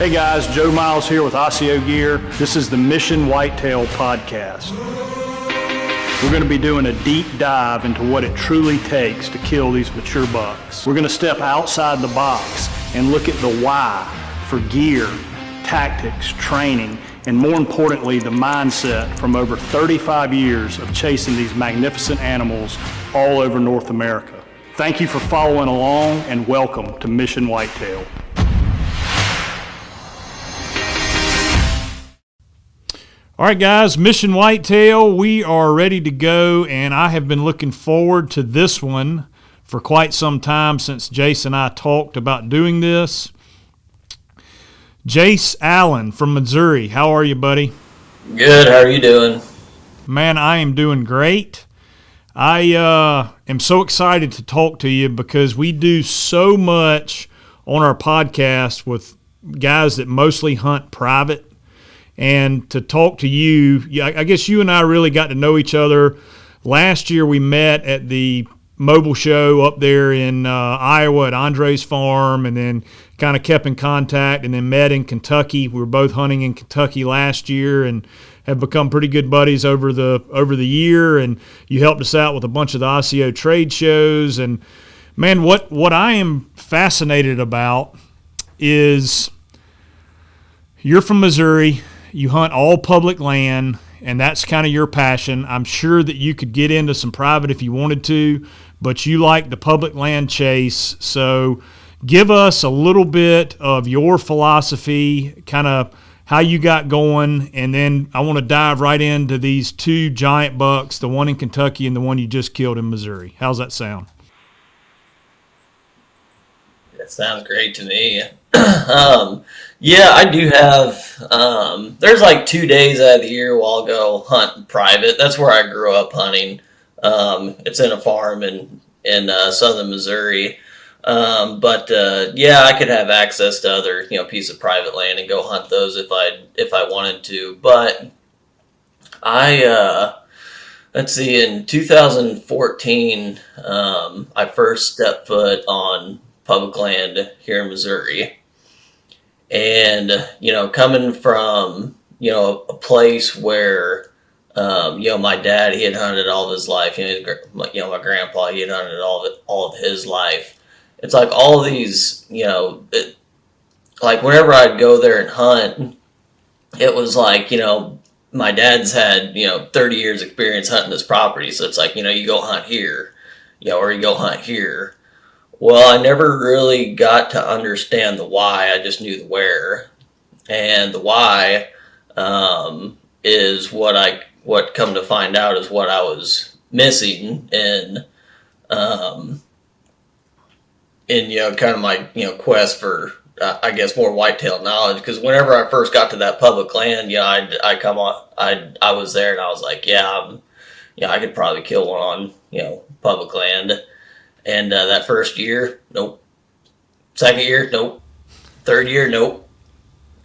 Hey guys, Joe Miles here with Osseo Gear. This is the Mission Whitetail Podcast. We're going to be doing a deep dive into what it truly takes to kill these mature bucks. We're going to step outside the box and look at the why for gear, tactics, training, and more importantly, the mindset from over 35 years of chasing these magnificent animals all over North America. Thank you for following along and welcome to Mission Whitetail. All right, guys, Mission Whitetail, we are ready to go, and I have been looking forward to this one for quite some time since Jace and I talked about doing this. Jace Allen from Missouri, how are you, buddy? Good, how are you doing? Man, I am doing great. I am so excited to talk to you because we do so much on our podcast with guys that mostly hunt private. And to talk to you, I guess you and I really got to know each other. Last year we met at the mobile show up there in Iowa at Andre's farm, and then kind of kept in contact and then met in Kentucky. We were both hunting in Kentucky last year and have become pretty good buddies over the year. And you helped us out with a bunch of the Osseo trade shows. And man, what I am fascinated about is you're from Missouri. You hunt all public land, and that's kind of your passion. I'm sure that you could get into some private if you wanted to, but you like the public land chase. So give us a little bit of your philosophy, kind of how you got going, and then I want to dive right into these two giant bucks, the one in Kentucky and the one you just killed in Missouri. How's that sound? That sounds great to me. Yeah, I do have, there's like 2 days out of the year where I'll go hunt private. That's where I grew up hunting. It's in a farm in southern Missouri. Yeah, I could have access to other, piece of private land and go hunt those if I wanted to. But let's see, in 2014, I first stepped foot on public land here in Missouri. And, coming from, a place where, my dad, he had hunted all of his life, my grandpa, he had hunted all of his life. It's like all these, like whenever I'd go there and hunt, it was like, my dad's had, 30 years experience hunting this property. So it's like, you go hunt here, or you go hunt here. Well, I never really got to understand the why. I just knew the where, and the why is what come to find out is what I was missing in kind of my quest for I guess more whitetail knowledge. Because whenever I first got to that public land, I was there and I was like, I could probably kill one on public land. And that first year, nope. Second year, nope. Third year, nope.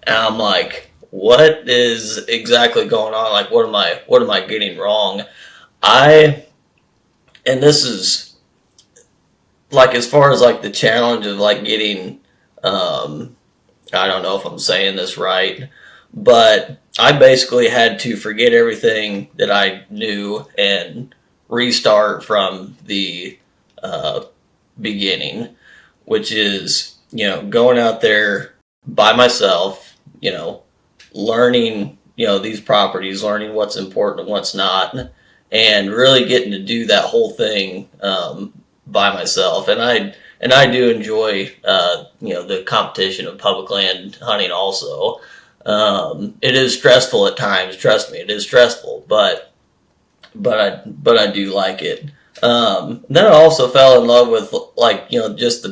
And I'm like, what is exactly going on? Like, what am I getting wrong? And this is like, as far as like the challenge of like getting, I don't know if I'm saying this right, but I basically had to forget everything that I knew and restart from the beginning, which is, going out there by myself, learning, these properties, learning what's important and what's not, and really getting to do that whole thing, by myself. And I do enjoy, the competition of public land hunting also. It is stressful at times. Trust me, it is stressful, but I do like it. Then I also fell in love with just the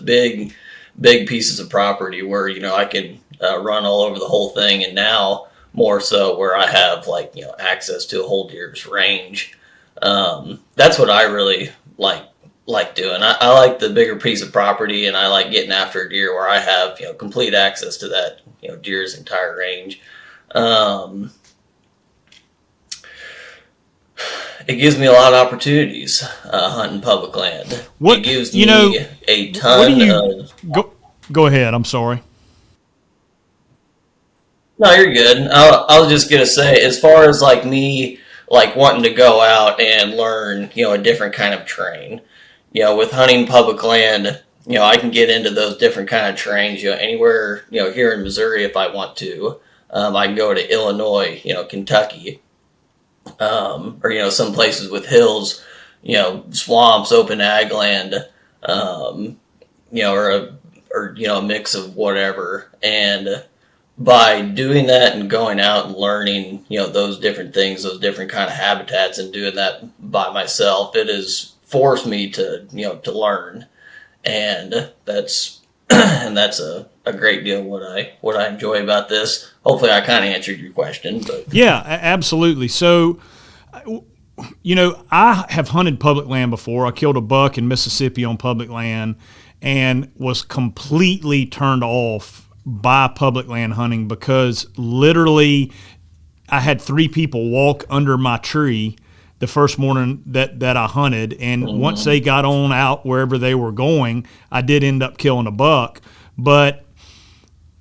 big pieces of property where, I can run all over the whole thing. And now more so where I have access to a whole deer's range. That's what I really like doing. I like the bigger piece of property, and I like getting after a deer where I have, complete access to that, deer's entire range. It gives me a lot of opportunities hunting public land. It gives me a ton of... Go ahead, I'm sorry. No, you're good. I was just gonna say, as far as like me, like wanting to go out and learn, a different kind of terrain. With hunting public land, I can get into those different kind of terrains. Anywhere, here in Missouri, if I want to, I can go to Illinois, Kentucky, or some places with hills, swamps, open ag land, or a mix of whatever. And by doing that and going out and learning, those different things, those different kind of habitats, and doing that by myself, it has forced me to, to learn. And that's a great deal what I enjoy about this. Hopefully I kind of answered your question. But yeah, absolutely. So, I have hunted public land before. I killed a buck in Mississippi on public land and was completely turned off by public land hunting because literally I had 3 people walk under my tree the first morning that I hunted, and once they got on out wherever they were going, I did end up killing a buck. But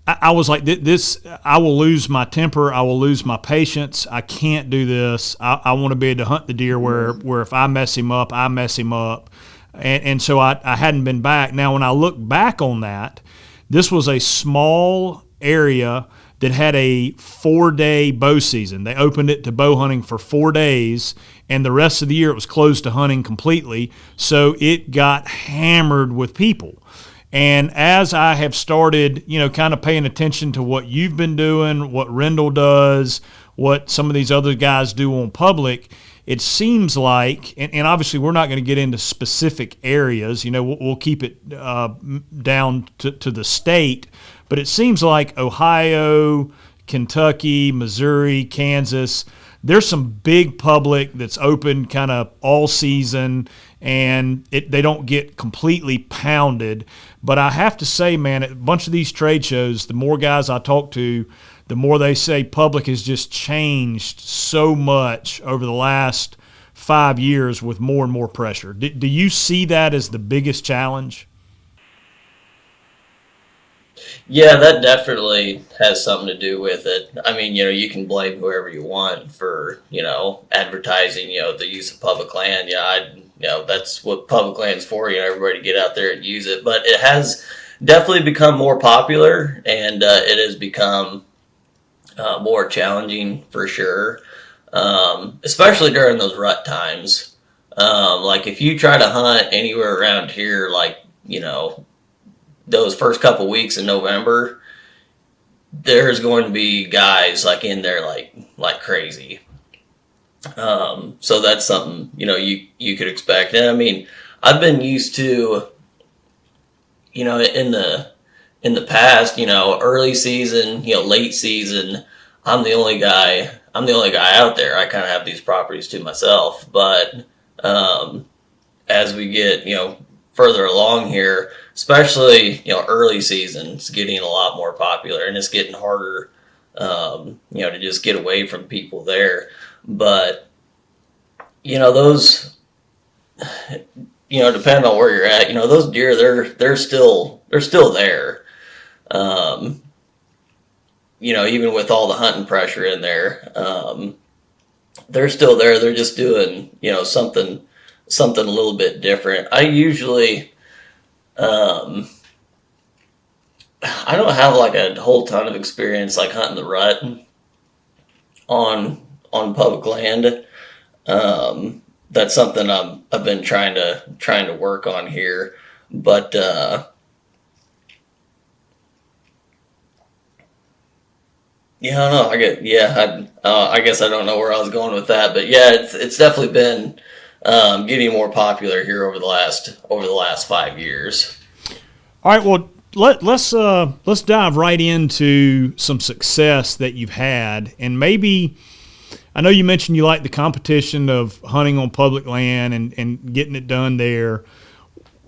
I was like, this, I will lose my temper, I will lose my patience, I can't do this. I want to be able to hunt the deer where if I mess him up, I mess him up. And so I hadn't been back. Now, when I look back on that, this was a small area that had a 4-day bow season. They opened it to bow hunting for 4 days, and the rest of the year it was closed to hunting completely. So it got hammered with people. And as I have started, kind of paying attention to what you've been doing, what Rendell does, what some of these other guys do on public, it seems like, and obviously we're not going to get into specific areas, we'll keep it down to the state, but it seems like Ohio, Kentucky, Missouri, Kansas, there's some big public that's open kind of all season, and they don't get completely pounded. But I have to say, man, at a bunch of these trade shows, the more guys I talk to, the more they say public has just changed so much over the last 5 years with more and more pressure. Do you see that as the biggest challenge? Yeah, that definitely has something to do with it. I mean, you can blame whoever you want for, advertising, the use of public land. That's what public land's for, everybody to get out there and use it. But it has definitely become more popular, and it has become more challenging for sure, especially during those rut times. Like if you try to hunt anywhere around here, like, those first couple weeks in November, there's going to be guys like in there like crazy. So that's something, you could expect. And I mean, I've been used to, in the past, early season, late season, I'm the only guy out there. I kind of have these properties to myself. But as we get, further along here, especially, early season, it's getting a lot more popular, and it's getting harder, to just get away from people there. But, those, depending on where you're at, those deer, they're still there. Even with all the hunting pressure in there, they're still there. They're just doing, something a little bit different. I usually, I don't have like a whole ton of experience like hunting the rut on public land. That's something I've been trying to work on here, but yeah, I don't know. I guess I don't know where I was going with that, but yeah, it's definitely been getting more popular here over the last 5 years. All right, well, let's dive right into some success that you've had, and maybe I know you mentioned you like the competition of hunting on public land and getting it done there.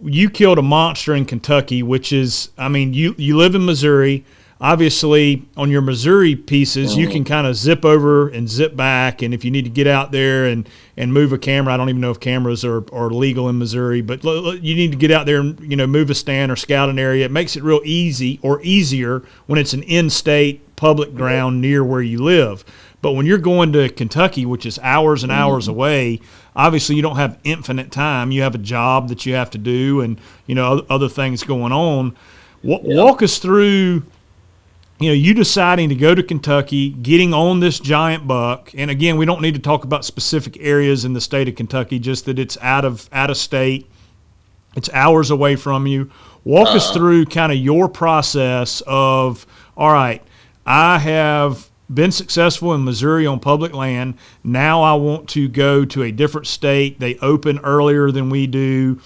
You killed a monster in Kentucky, which is, I mean, you live in Missouri. obviously on your Missouri pieces, you can kind of zip over and zip back. And if you need to get out there and move a camera, I don't even know if cameras are legal in Missouri, but you need to get out there and, move a stand or scout an area. It makes it real easy or easier when it's an in-state public ground near where you live. But when you're going to Kentucky, which is hours and hours away, obviously you don't have infinite time. You have a job that you have to do and, other things going on. Walk us through, you deciding to go to Kentucky, getting on this giant buck. And again, we don't need to talk about specific areas in the state of Kentucky, just that it's out of state. It's hours away from you. Walk us through kind of your process of, all right, I have been successful in Missouri on public land. Now I want to go to a different state. They open earlier than we do.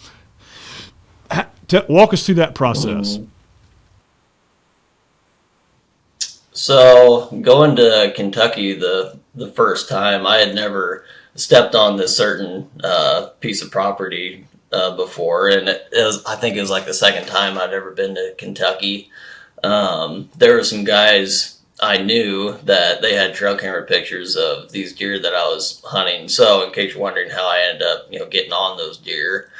Walk us through that process. So going to Kentucky the first time, I had never stepped on this certain piece of property before, and I think it was like the second time I'd ever been to Kentucky. There were some guys I knew that they had trail camera pictures of these deer that I was hunting. So in case you're wondering how I ended up, getting on those deer,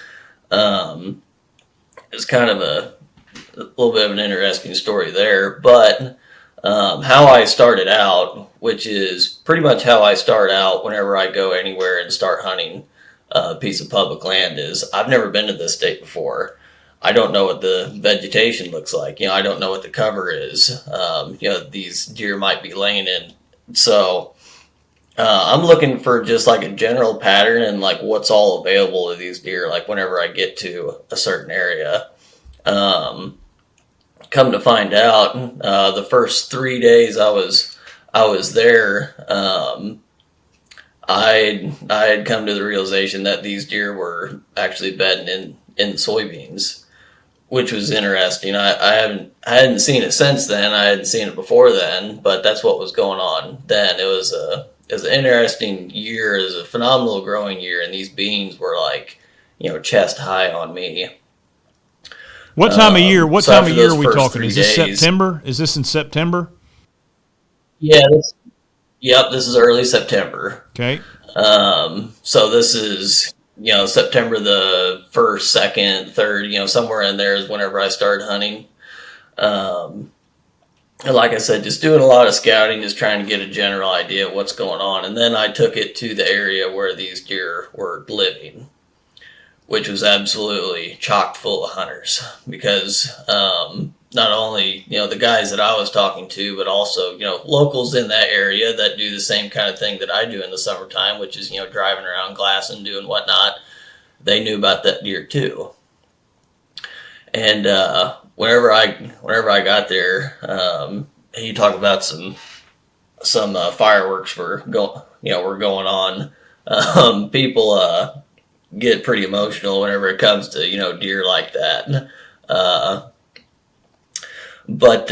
it's kind of a little bit of an interesting story there. But how I started out, which is pretty much how I start out whenever I go anywhere and start hunting a piece of public land, is I've never been to this state before. I don't know what the vegetation looks like. I don't know what the cover is. These deer might be laying in. So I'm looking for just like a general pattern and like what's all available to these deer, like whenever I get to a certain area. Come to find out, the first 3 days I was there, I had come to the realization that these deer were actually bedding in soybeans, which was interesting. I hadn't seen it since then. I hadn't seen it before then, but that's what was going on then. It was an interesting year. It was a phenomenal growing year, and these beans were like, chest high on me. What time of year? What time of year are we talking? Is this September? Is this in September? Yeah. This is early September. Okay. So this is, September the 1st, 2nd, 3rd, somewhere in there is whenever I started hunting. And like I said, just doing a lot of scouting, just trying to get a general idea of what's going on. And then I took it to the area where these deer were living, which was absolutely chock full of hunters, because not only, the guys that I was talking to, but also, locals in that area that do the same kind of thing that I do in the summertime, which is, driving around glassing, doing whatnot. They knew about that deer too. And whenever I got there, you talk about some fireworks were going on. People get pretty emotional whenever it comes to, deer like that. But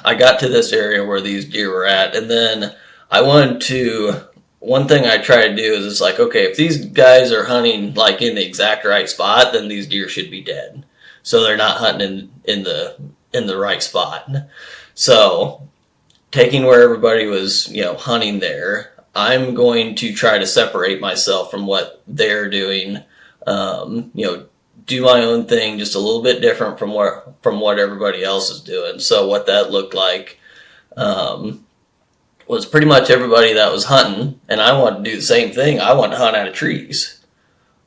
I got to this area where these deer were at, and then one thing I try to do is it's like, okay, if these guys are hunting like in the exact right spot, then these deer should be dead. So they're not hunting in the right spot. So taking where everybody was, hunting there, I'm going to try to separate myself from what they're doing, do my own thing, just a little bit different from what everybody else is doing. So what that looked like was pretty much everybody that was hunting, and I wanted to do the same thing. I want to hunt out of trees.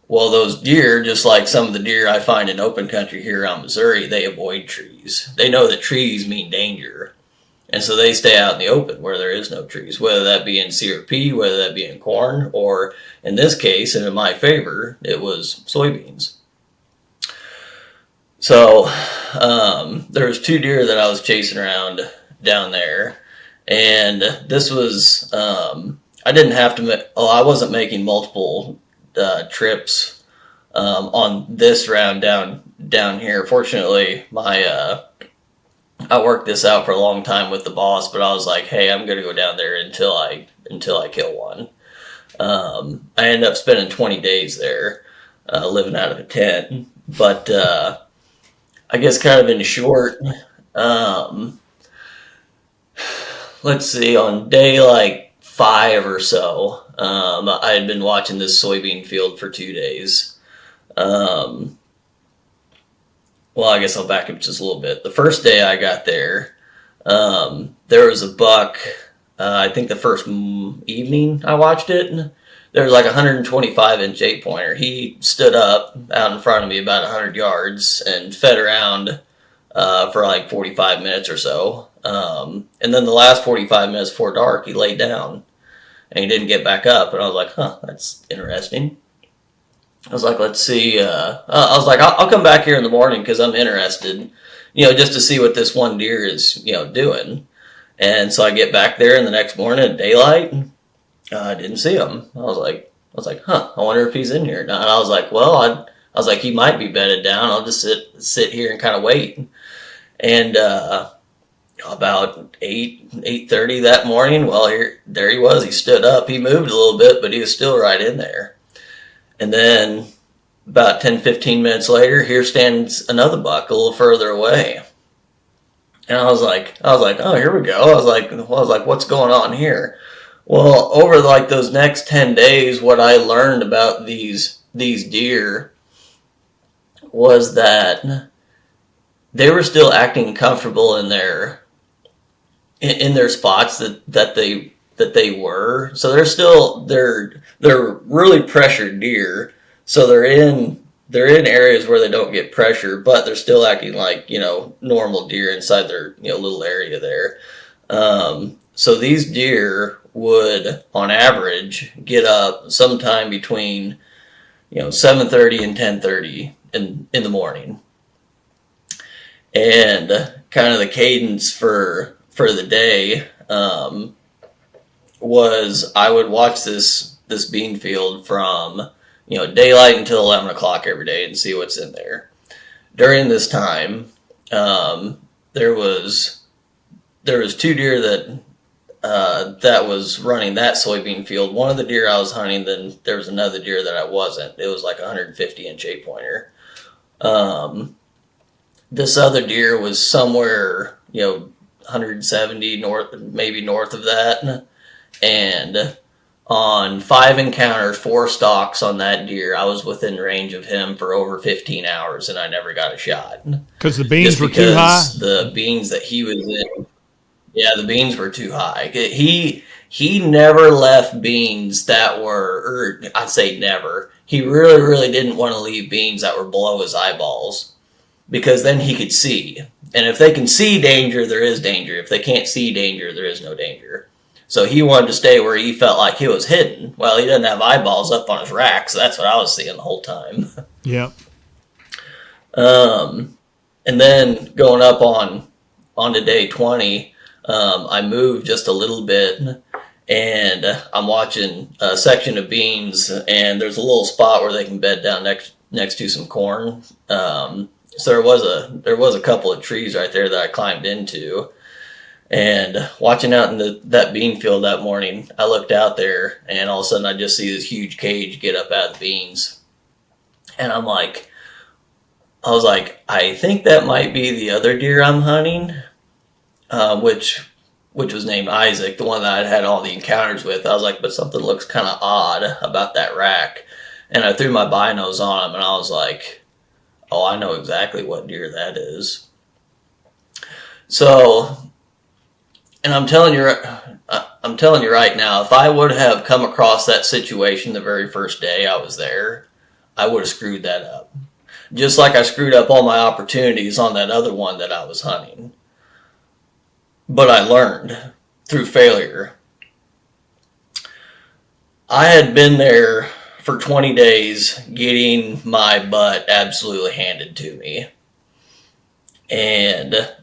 Well, those deer, just like some of the deer I find in open country here around Missouri, they avoid trees. They know that trees mean danger. And so they stay out in the open where there is no trees, whether that be in CRP, whether that be in corn, or in this case, and in my favor, it was soybeans. So there was 2 deer that I was chasing around down there. And this was, I didn't have to, I wasn't making multiple trips on this round down here. Fortunately, I worked this out for a long time with the boss, but I was like, hey, I'm going to go down there until I kill one. I ended up spending 20 days there, living out of a tent. But I guess kind of in short, let's see, on day like 5 or so, I had been watching this soybean field for 2 days. Well, I guess I'll back up just a little bit. The first day I got there, there was a buck. I think the first evening I watched it, there was like a 125-inch 8-pointer. He stood up out in front of me about 100 yards and fed around for like 45 minutes or so. And then the last 45 minutes before dark, he laid down and he didn't get back up. And I was like, huh, that's interesting. I was like, let's see. I was like, I'll come back here in the morning because I'm interested, just to see what this one deer is, doing. And so I get back there in the next morning at daylight. I didn't see him. I was like, huh, I wonder if he's in here now. And I was like, well, I was like, he might be bedded down. I'll just sit here and kind of wait. And about 8:30 that morning, well, there he was. He stood up. He moved a little bit, but he was still right in there. And then about 10, 15 minutes later, here stands another buck a little further away. And I was like, oh, here we go. I was like, what's going on here? Well, over like those next 10 days, what I learned about these deer was that they were still acting comfortable in their spots that they were. So they're really pressured deer. So they're in areas where they don't get pressure, but they're still acting like, normal deer inside their, little area there. So these deer would, on average, get up sometime between, 7:30 and 10:30 in the morning. And kind of the cadence for the day was I would watch this bean field from daylight until 11 o'clock every day and see what's in there. During this time, there was 2 deer that was running that soybean field. One of the deer I was hunting, then there was another deer that I wasn't. It was like a 150-inch 8-pointer. This other deer was somewhere, 170 north of that. And on 5 encounters, 4 stalks on that deer, I was within range of him for over 15 hours, and I never got a shot. Because the beans were too high? The beans that he was in, the beans were too high. He never left beans that were, or I'd say never. He really, really didn't want to leave beans that were below his eyeballs, because then he could see. And if they can see danger, there is danger. If they can't see danger, there is no danger. So he wanted to stay where he felt like he was hidden. Well, he doesn't have eyeballs up on his rack, so that's what I was seeing the whole time. Yeah. And then going up on to day 20, I moved just a little bit, and I'm watching a section of beans, and there's a little spot where they can bed down next to some corn. So there was a couple of trees right there that I climbed into. And watching out in that bean field that morning, I looked out there, and all of a sudden I just see this huge cage get up out of the beans. And I was like, I think that might be the other deer I'm hunting, which was named Isaac, the one that I'd had all the encounters with. I was like, but something looks kind of odd about that rack. And I threw my binos on him, and I was like, oh, I know exactly what deer that is. So, and I'm telling you right now, if I would have come across that situation the very first day I was there, I would have screwed that up. Just like I screwed up all my opportunities on that other one that I was hunting. But I learned through failure. I had been there for 20 days getting my butt absolutely handed to me. And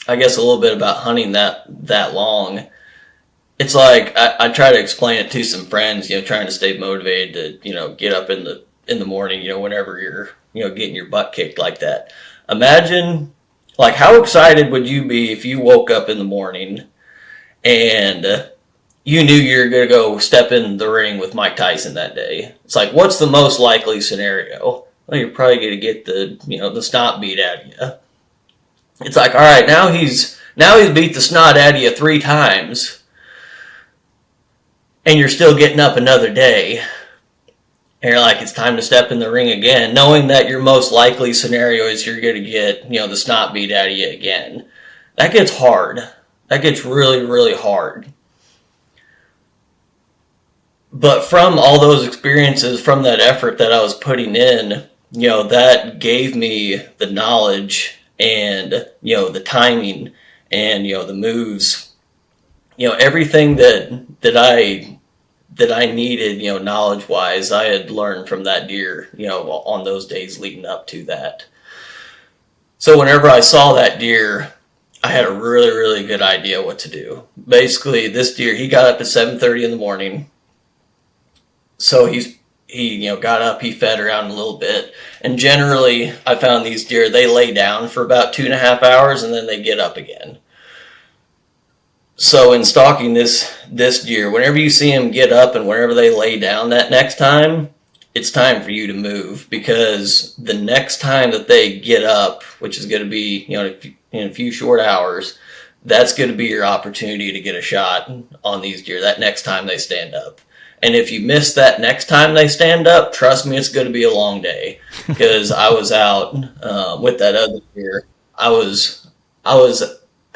I guess a little bit about hunting that long. It's like I try to explain it to some friends, trying to stay motivated to, get up in the morning, whenever you're, getting your butt kicked like that. Imagine, like, how excited would you be if you woke up in the morning and you knew you were going to go step in the ring with Mike Tyson that day. It's like, what's the most likely scenario? Well, you're probably going to get the snot beat out of you. It's like, all right, now he's beat the snot out of you 3 times, and you're still getting up another day. And you're like, it's time to step in the ring again, knowing that your most likely scenario is you're going to get, the snot beat out of you again. That gets hard. That gets really, really hard. But from all those experiences, from that effort that I was putting in, that gave me the knowledge and, the timing and, the moves, everything that I needed, knowledge-wise, I had learned from that deer, on those days leading up to that. So whenever I saw that deer, I had a really, really good idea what to do. Basically, this deer, he got up at 7:30 in the morning. So he got up, he fed around a little bit. And generally, I found these deer, they lay down for about 2.5 hours and then they get up again. So in stalking this deer, whenever you see them get up and whenever they lay down that next time, it's time for you to move, because the next time that they get up, which is going to be, in a few short hours, that's going to be your opportunity to get a shot on these deer that next time they stand up. And if you miss that next time they stand up, trust me, it's going to be a long day, because I was out with that other deer. I was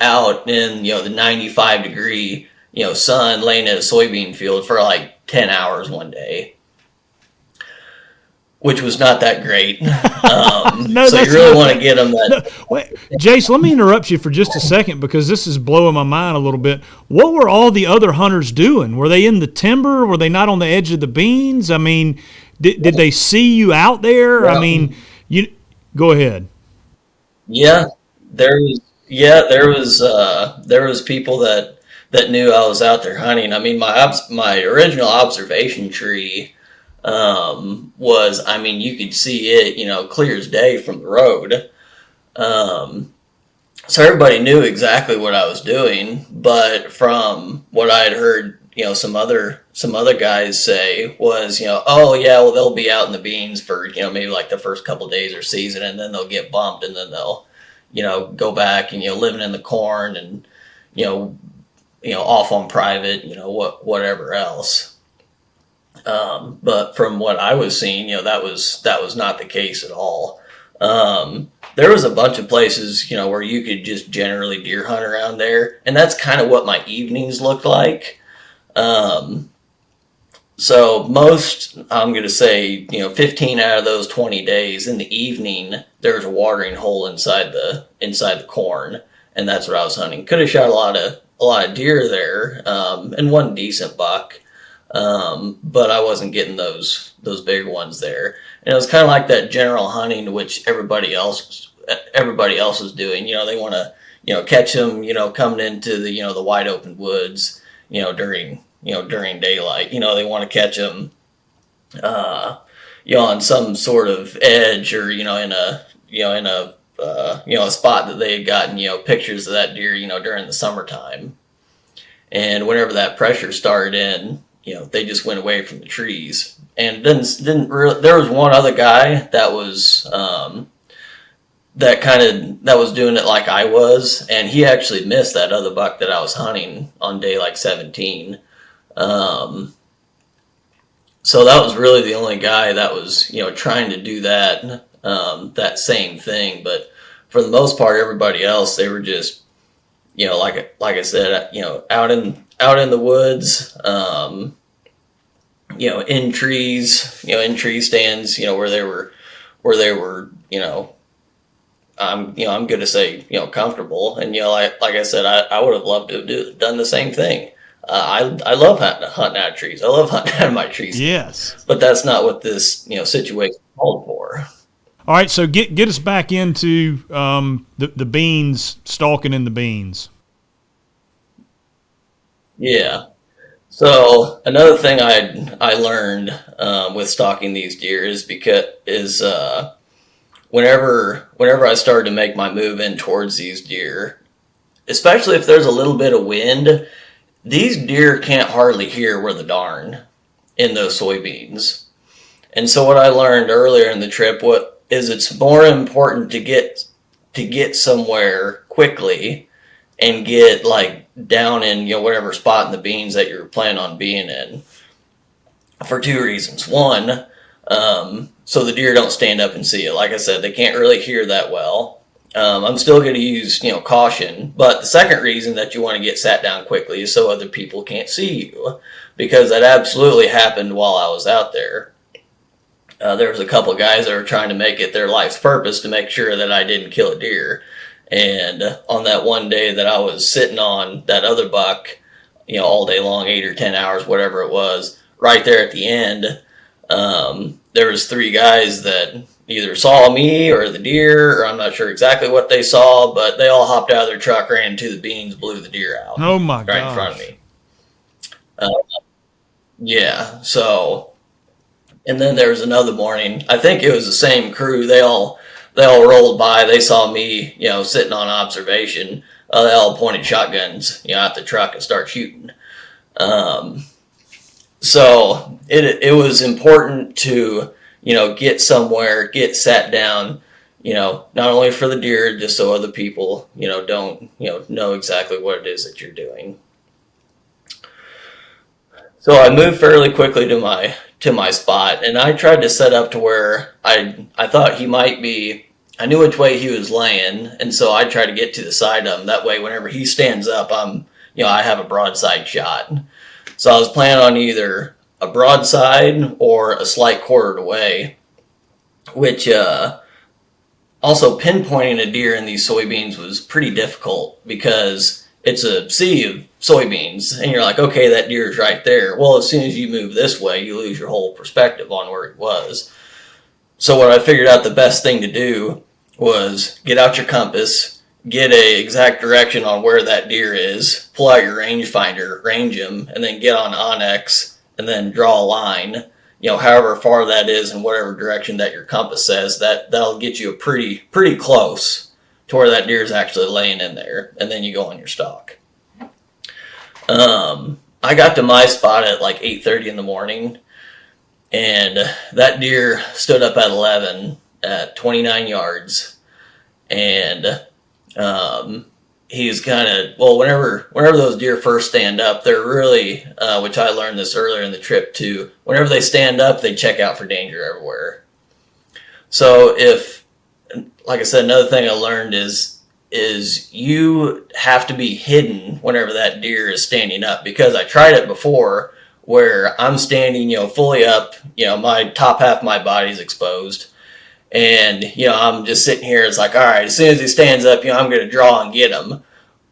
out in, the 95 degree, sun, laying at a soybean field for like 10 hours one day, which was not that great. No, so you really want to get them that. No, wait, Jace, let me interrupt you for just a second, because this is blowing my mind a little bit. What were all the other hunters doing? Were they in the timber? Were they not on the edge of the beans? I mean, did they see you out there? Yeah. I mean, you go ahead. Yeah, there was people that knew I was out there hunting. I mean, my original observation tree was, I mean, you could see it, clear as day from the road. So everybody knew exactly what I was doing, but from what I had heard, some other guys say was, oh yeah, well, they'll be out in the beans for, maybe like the first couple of days or season, and then they'll get bumped, and then they'll, go back and, living in the corn and, off on private, whatever else. But from what I was seeing, that was not the case at all. There was a bunch of places, where you could just generally deer hunt around there, and that's kind of what my evenings looked like. So most, I'm going to say, 15 out of those 20 days in the evening, there's a watering hole inside the corn, and that's what I was hunting. Could have shot a lot of deer there, and one decent buck. But I wasn't getting those big ones there. And it was kind of like that general hunting, which everybody else was doing. They want to, catch them, coming into the wide open woods, during daylight. They want to catch them, on some sort of edge, or, in a spot that they had gotten, pictures of that deer, during the summertime. And whenever that pressure started in, they just went away from the trees. And didn't really, there was one other guy that was that was doing it like I was, and he actually missed that other buck that I was hunting on day like 17. So that was really the only guy that was trying to do that same thing. But for the most part, everybody else, they were just like I said, out in the woods, in trees, in tree stands, where they were, I'm going to say, comfortable. And, like I said, I would have loved to have done the same thing. I love hunting out of trees. I love hunting out of my trees. Yes. But that's not what this, situation called for. All right. So get us back into the beans, stalking in the beans. Yeah. So another thing I learned with stalking these deer is whenever I started to make my move in towards these deer, especially if there's a little bit of wind, these deer can't hardly hear where the darn in those soybeans. And so what I learned earlier in the trip is it's more important to get somewhere quickly and get like down in, you know, whatever spot in the beans that you're planning on being in, for two reasons. One, so the deer don't stand up and see it. Like I said, they can't really hear that well. I'm still going to use, you know, caution. But the second reason that you want to get sat down quickly is so other people can't see you, because that absolutely happened while I was out there. There was a couple of guys that were trying to make it their life's purpose to make sure that I didn't kill a deer. And on that one day that I was sitting on that other buck, you know, all day long, 8 or 10 hours, whatever it was, right there at the end, there was 3 guys that either saw me or the deer, or I'm not sure exactly what they saw, but they all hopped out of their truck, ran into the beans, blew the deer out. Oh my god! Right in front of me. Yeah. So, and then there was another morning. I think it was the same crew. They all rolled by. They saw me, you know, sitting on observation. They all pointed shotguns, you know, at the truck and start shooting. So it was important to, you know, get somewhere, get sat down, you know, not only for the deer, just so other people, you know, don't, you know exactly what it is that you're doing. So I moved fairly quickly to my spot, and I tried to set up to where I thought he might be. I knew which way he was laying, and so I tried to get to the side of him. That way, whenever he stands up, I have a broadside shot. So I was planning on either a broadside or a slight quartered away, which also pinpointing a deer in these soybeans was pretty difficult because it's a sea of soybeans, and you're like, okay, that deer is right there. Well, as soon as you move this way, you lose your whole perspective on where he was. So what I figured out the best thing to do was get out your compass, get a exact direction on where that deer is, pull out your rangefinder, range him, and then get on Onyx and then draw a line, you know, however far that is in whatever direction that your compass says. That'll get you a pretty close to where that deer is actually laying in there, and then you go on your stalk. I got to my spot at like 8:30 in the morning, and that deer stood up at 11 at 29 yards, and he's kind of, well, whenever those deer first stand up, they're really, which I learned this earlier in the trip too, whenever they stand up, they check out for danger everywhere. So if, like I said, another thing I learned is you have to be hidden whenever that deer is standing up, because I tried it before where I'm standing, you know, fully up, you know, my top half of my body's exposed, and, you know, I'm just sitting here. It's like, all right, as soon as he stands up, you know, I'm going to draw and get him.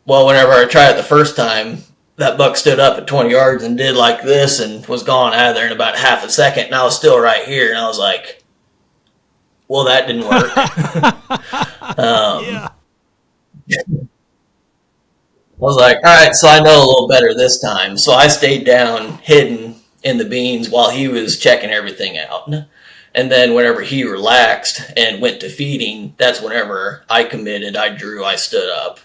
Well, whenever I tried it the first time, that buck stood up at 20 yards and did like this and was gone out of there in about half a second, and I was still right here, and I was like, well, that didn't work. Yeah. I was like, all right, so I know a little better this time. So I stayed down, hidden in the beans while he was checking everything out. And then whenever he relaxed and went to feeding, that's whenever I committed, I drew, I stood up.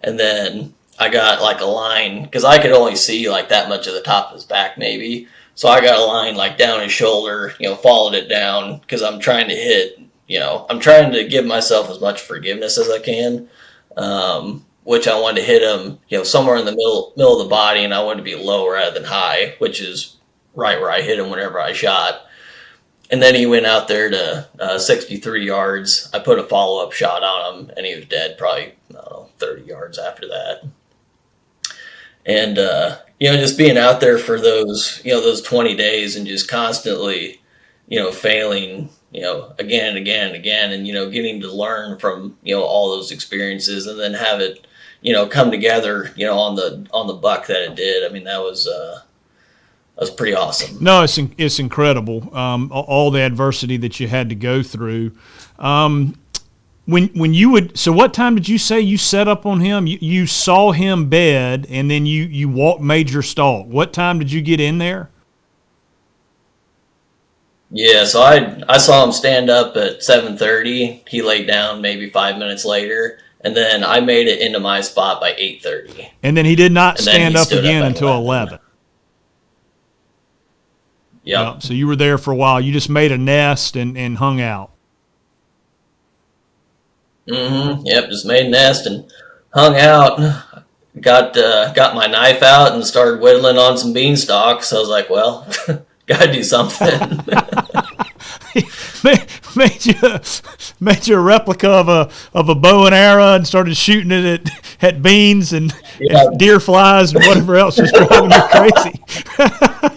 And then I got like a line, because I could only see like that much of the top of his back maybe. So I got a line like down his shoulder, you know, followed it down, because I'm trying to hit, you know, I'm trying to give myself as much forgiveness as I can. Which I wanted to hit him, you know, somewhere in the middle of the body, and I wanted to be low rather than high, which is right where I hit him whenever I shot. And then he went out there to 63 yards. I put a follow-up shot on him, and he was dead probably, I don't know, 30 yards after that. And, you know, just being out there for those, you know, those 20 days and just constantly, you know, failing, you know, again and again and again, and, you know, getting to learn from, you know, all those experiences, and then have it, you know, come together, you know, on the buck that it did. I mean, that was pretty awesome. No, it's incredible. All the adversity that you had to go through. When you would, so what time did you say you set up on him? You saw him bed, and then you made your stalk. What time did you get in there? Yeah, so I saw him stand up at 7:30. He laid down maybe 5 minutes later, and then I made it into my spot by 8:30. And then he did not And then stand he up stood again up at until 11. 11. Yep. So you were there for a while. You just made a nest and hung out. Yep, just made a nest and hung out. Got my knife out and started whittling on some beanstalks. I was like, well, gotta do something. made you a replica of a bow and arrow and started shooting it at beans and deer flies and whatever else was driving you crazy.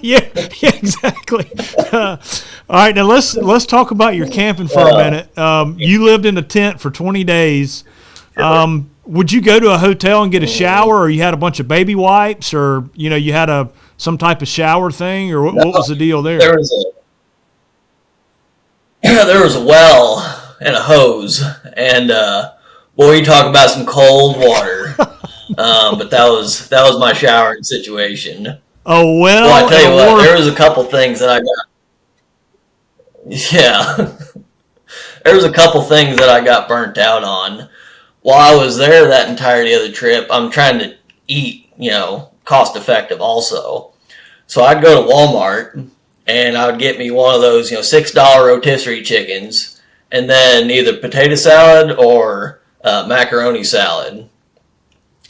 yeah, exactly. All right, now let's talk about your camping for a minute. You lived in a tent for 20 days. Would you go to a hotel and get a shower, or you had a bunch of baby wipes, or you had some type of shower thing, or what was the deal there? There was a well and a hose, and boy, you talk about some cold water. But that was my showering situation. Oh well. Well, I tell you what, there was a couple things that I got. Yeah, there was a couple things that I got burnt out on. While I was there that entirety of the trip, I'm trying to eat, cost effective also. So I'd go to Walmart and I would get me one of those, $6 rotisserie chickens, and then either potato salad or macaroni salad.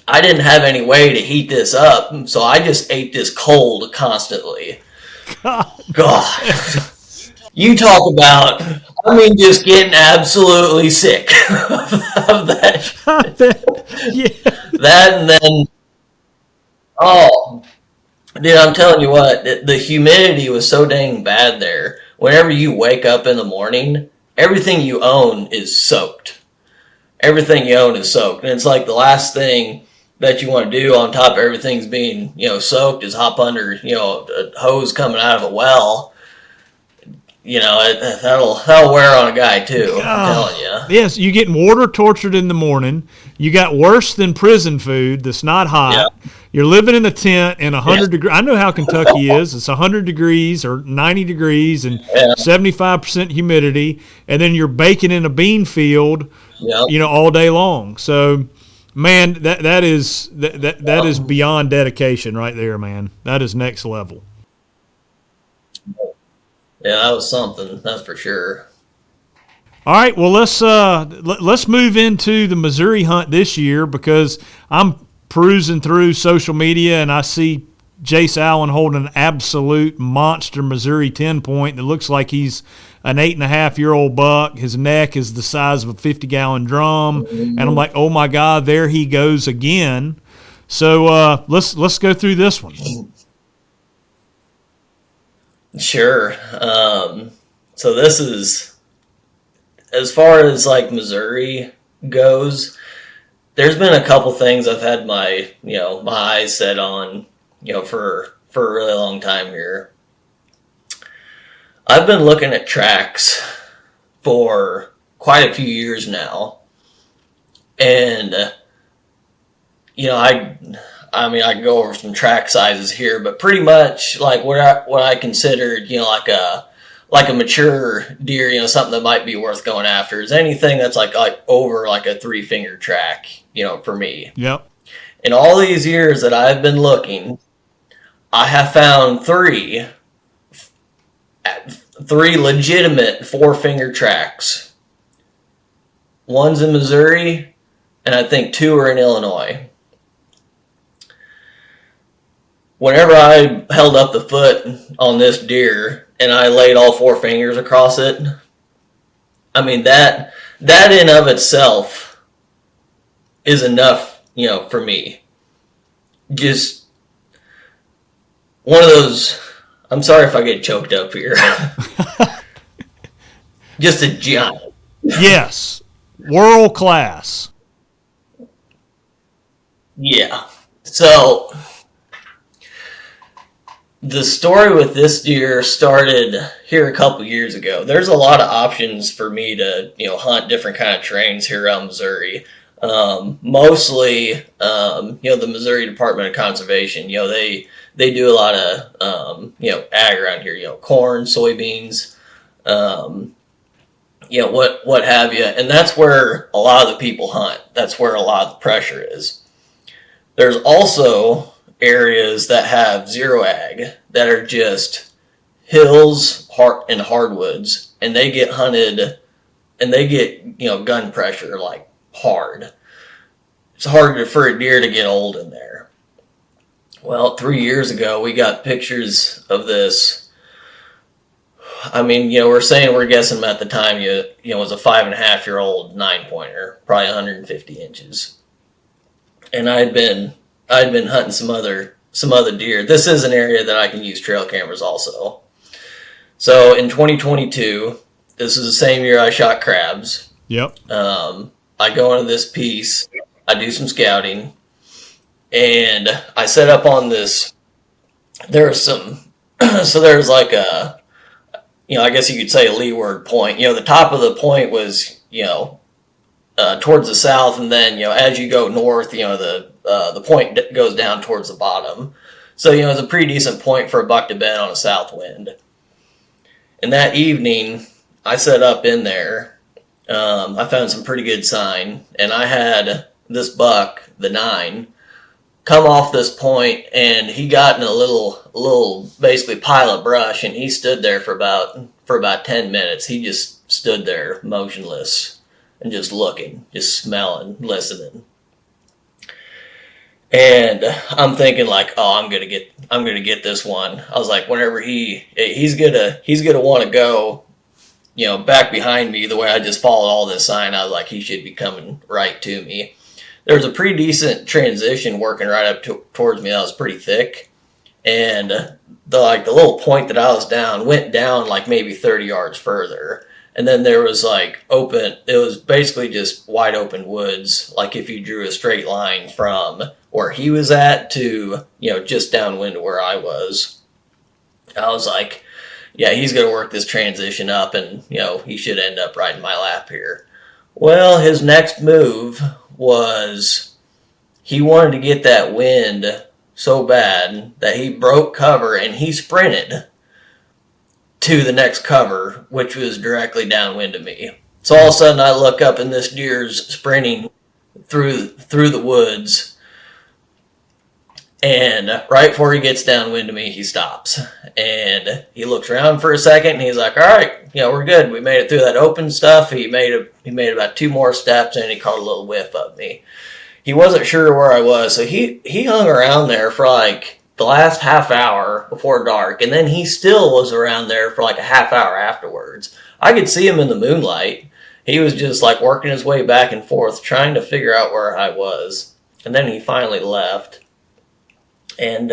I didn't have any way to heat this up, so I just ate this cold constantly. God. You talk about, just getting absolutely sick of that shit. Yeah. That, and then, dude, I'm telling you what, the humidity was so dang bad there. Whenever you wake up in the morning, everything you own is soaked. Everything you own is soaked. And it's like the last thing that you want to do on top of everything's being, soaked is hop under, a hose coming out of a well. That'll wear on a guy too. I'm telling you. Yes, you getting water tortured in the morning. You got worse than prison food that's not hot. Yeah. You're living in a tent in 100 degrees. I know how Kentucky is. It's 100 degrees or 90 degrees and 75% humidity, and then you're baking in a bean field, all day long. So, man, that is beyond dedication right there, man. That is next level. Yeah, that was something, that's for sure. All right, well let's move into the Missouri hunt this year, because I'm perusing through social media and I see Jace Allen holding an absolute monster Missouri 10-point that looks like he's an 8.5-year-old buck. His neck is the size of a 50-gallon drum, and I'm like, oh my God, there he goes again. So let's go through this one. Sure. So this is, as far as like Missouri goes, there's been a couple things I've had my eyes set on, for a really long time here. I've been looking at tracks for quite a few years now. And, I can go over some track sizes here, but pretty much like what I considered, like a mature deer, something that might be worth going after is anything that's like over like a 3-finger track, for me. Yep. In all these years that I've been looking, I have found three legitimate 4-finger tracks. One's in Missouri, and I think 2 are in Illinois. Whenever I held up the foot on this deer and I laid all 4 fingers across it, that in of itself is enough, for me. Just one of those, I'm sorry if I get choked up here. Just a giant. Yes. World class. Yeah. So the story with this deer started here a couple years ago. There's a lot of options for me to, hunt different kind of terrains here around Missouri. Mostly, the Missouri Department of Conservation, they do a lot of, ag around here, corn, soybeans, what have you. And that's where a lot of the people hunt. That's where a lot of the pressure is. There's also areas that have zero ag that are just hills and hardwoods, and they get hunted and they get, gun pressure like hard. It's hard for a deer to get old in there. Well, 3 years ago, we got pictures of this. I mean, we're guessing them at the time, it was a 5.5-year-old 9-pointer, probably 150 inches. And I'd been hunting some other deer. This is an area that I can use trail cameras also. So in 2022, this is the same year I shot crabs. Yep. I go into this piece, I do some scouting, and I set up on this. There's like a, I guess you could say a leeward point. The top of the point was, towards the south, and then, as you go north, the point goes down towards the bottom. So, it's a pretty decent point for a buck to bed on a south wind. And that evening, I set up in there. I found some pretty good sign, and I had this buck, the 9, come off this point, and he got in a little basically pile of brush, and he stood there for about 10 minutes. He just stood there motionless and just looking, just smelling, listening. And I'm thinking like, oh, I'm gonna get this one. I was like, whenever he's gonna want to go, back behind me the way I just followed all this sign, I was like, he should be coming right to me. There was a pretty decent transition working right up towards me. That was pretty thick, and the little point that I was down went down like maybe 30 yards further. And then there was it was basically just wide open woods. Like if you drew a straight line from where he was at to, just downwind to where I was. I was like, yeah, he's going to work this transition up, and, he should end up right in my lap here. Well, his next move was he wanted to get that wind so bad that he broke cover and he sprinted to the next cover, which was directly downwind of me. So all of a sudden I look up and this deer's sprinting through the woods, and right before he gets downwind of me, he stops and he looks around for a second, and he's like, all right, we're good. We made it through that open stuff. He made about 2 more steps, and he caught a little whiff of me. He wasn't sure where I was, so he hung around there for the last half hour before dark, and then he still was around there for a half hour afterwards. I could see him in the moonlight. He was just working his way back and forth, trying to figure out where I was. And then he finally left, and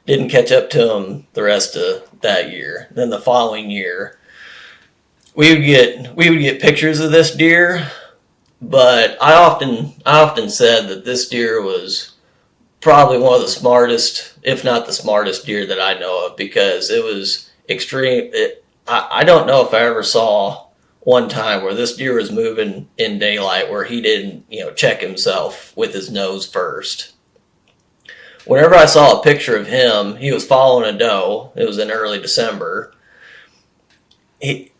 didn't catch up to him the rest of that year. Then the following year, we would get pictures of this deer, but I often said that this deer was probably one of the smartest, if not the smartest deer that I know of, because it was extreme. I don't know if I ever saw one time where this deer was moving in daylight where he didn't, check himself with his nose first. Whenever I saw a picture of him, he was following a doe. It was in early December. He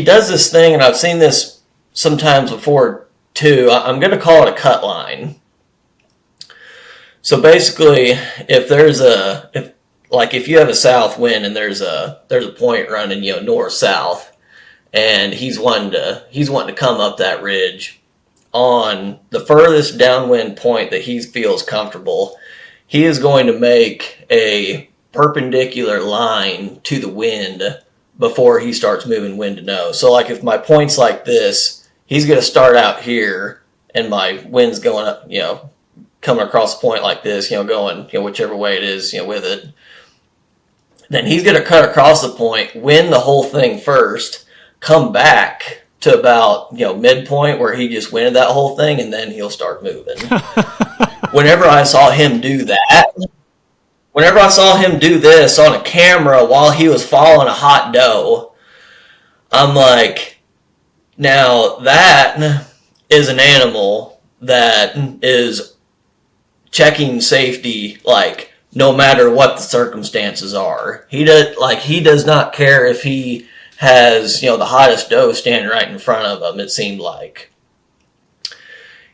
does this thing, and I've seen this sometimes before too. I'm going to call it a cut line. So basically, if you have a south wind and there's a point running, north-south, and he's wanting to come up that ridge, on the furthest downwind point that he feels comfortable, he is going to make a perpendicular line to the wind before he starts moving wind to nose. So if my point's like this, he's going to start out here, and my wind's going up, coming across the point like this, going, whichever way it is, with it. Then he's going to cut across the point, win the whole thing first, come back to about, midpoint where he just winded that whole thing, and then he'll start moving. Whenever I saw him do this on a camera while he was following a hot doe, I'm like, now that is an animal that is checking safety, no matter what the circumstances are. He does not care if he has, the hottest doe standing right in front of him, it seemed like.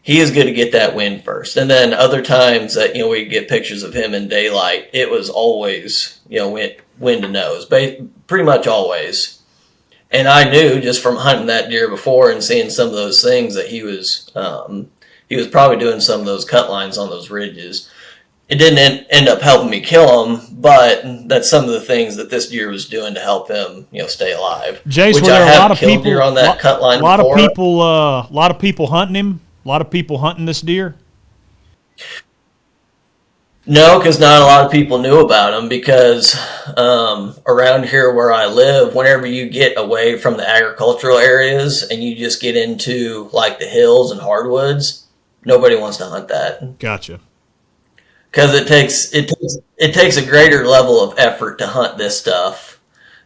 He is going to get that win first. And then other times that, we get pictures of him in daylight, it was always, wind to nose, pretty much always. And I knew just from hunting that deer before and seeing some of those things that he was probably doing some of those cut lines on those ridges. It didn't end up helping me kill him, but that's some of the things that this deer was doing to help him, stay alive. Jace, which were there I a lot of killed people deer on that cut line a before. lot of people hunting him? A lot of people hunting this deer? No, because not a lot of people knew about him, because around here where I live, whenever you get away from the agricultural areas and you just get into like the hills and hardwoods, nobody wants to hunt that. Gotcha. Because it takes a greater level of effort to hunt this stuff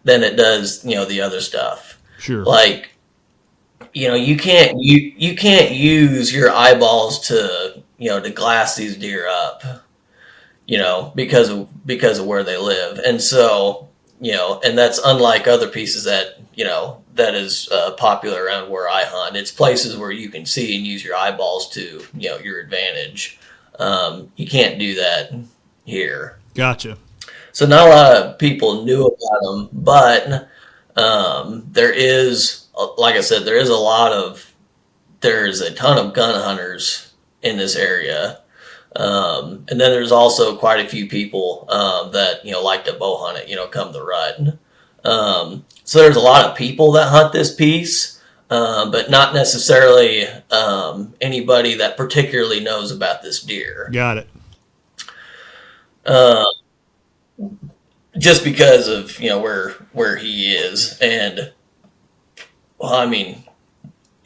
than it does, the other stuff. Sure. Like, you can't use your eyeballs to to glass these deer up, because of where they live, and so and that's unlike other pieces that that is popular around where I hunt. It's places where you can see and use your eyeballs to your advantage. You can't do that here. Gotcha. So not a lot of people knew about them, but there is, like I said, there's a ton of gun hunters in this area. And then there's also quite a few people that like to bow hunt it, come the rut. So there's a lot of people that hunt this piece, but not necessarily anybody that particularly knows about this deer. Got it. Just because of where he is, and well, I mean,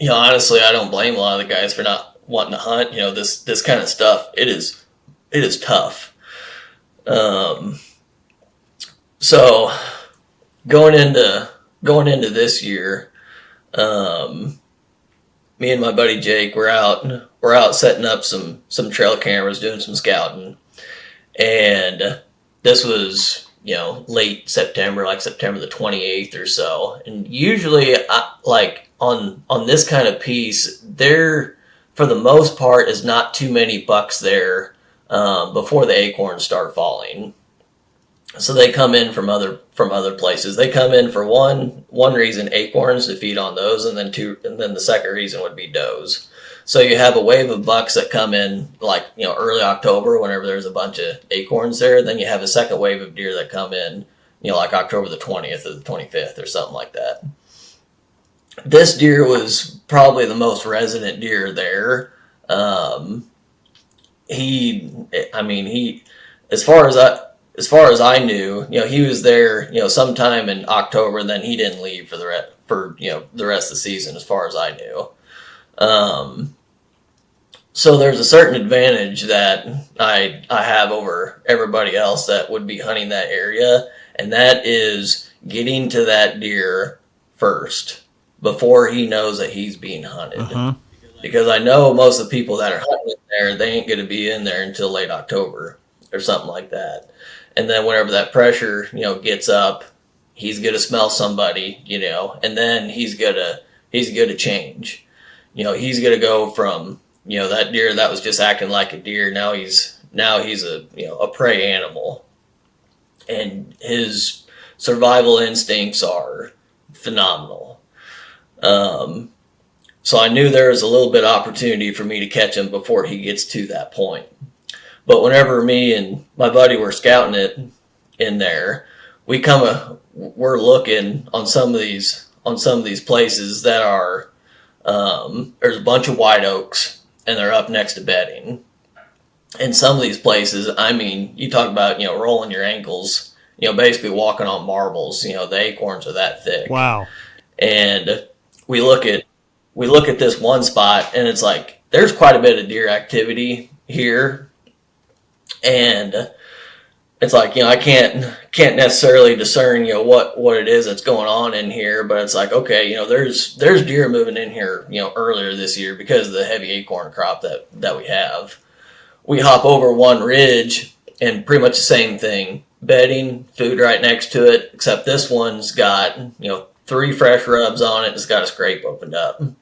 honestly, I don't blame a lot of the guys for not wanting to hunt. This kind of stuff. It is tough. So going into this year, me and my buddy Jake, we're out setting up some trail cameras, doing some scouting, and this was late September, like September the 28th or so. And usually, like on this kind of piece, there for the most part is not too many bucks there before the acorns start falling. So they come in from other places. They come in for one reason, acorns, to feed on those, and then the second reason would be does. So you have a wave of bucks that come in like early October whenever there's a bunch of acorns there. Then you have a second wave of deer that come in like October the 20th or the 25th or something like that. This deer was probably the most resident deer there. He as far as I knew, he was there, sometime in October, and then he didn't leave for the rest of the season, as far as I knew. So there's a certain advantage that I have over everybody else that would be hunting that area, and that is getting to that deer first before he knows that he's being hunted. Uh-huh. Because I know most of the people that are hunting there, they ain't going to be in there until late October or something like that. And then whenever that pressure, gets up, he's going to smell somebody, and then he's going to change. He's going to go from, that deer that was just acting like a deer. Now he's a prey animal, and his survival instincts are phenomenal. So I knew there was a little bit of opportunity for me to catch him before he gets to that point. But whenever me and my buddy were scouting it in there, we're looking on some of these places that are there's a bunch of white oaks and they're up next to bedding. And some of these places, I mean, you talk about rolling your ankles, basically walking on marbles. The acorns are that thick. Wow. And we look at this one spot, and it's like there's quite a bit of deer activity here. And it's like, I can't necessarily discern, what it is that's going on in here, but it's like, okay, there's deer moving in here, earlier this year because of the heavy acorn crop that we have. We hop over one ridge and pretty much the same thing, bedding, food right next to it, except this one's got, 3 fresh rubs on it. It's got a scrape opened up. And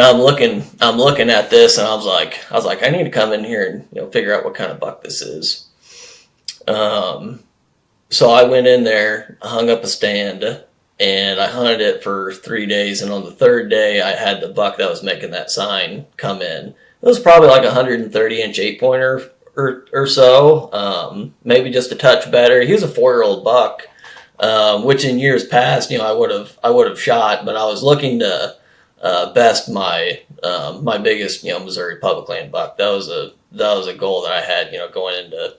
I'm looking at this, and I was like, I need to come in here and figure out what kind of buck this is. So I went in there, hung up a stand, and I hunted it for 3 days. And on the 3rd day, I had the buck that was making that sign come in. It was probably like a 130-inch 8-pointer or so, maybe just a touch better. He was a 4-year-old buck, which in years past, I would have shot, but I was looking to best my my biggest Missouri public land buck. That was a goal that I had going into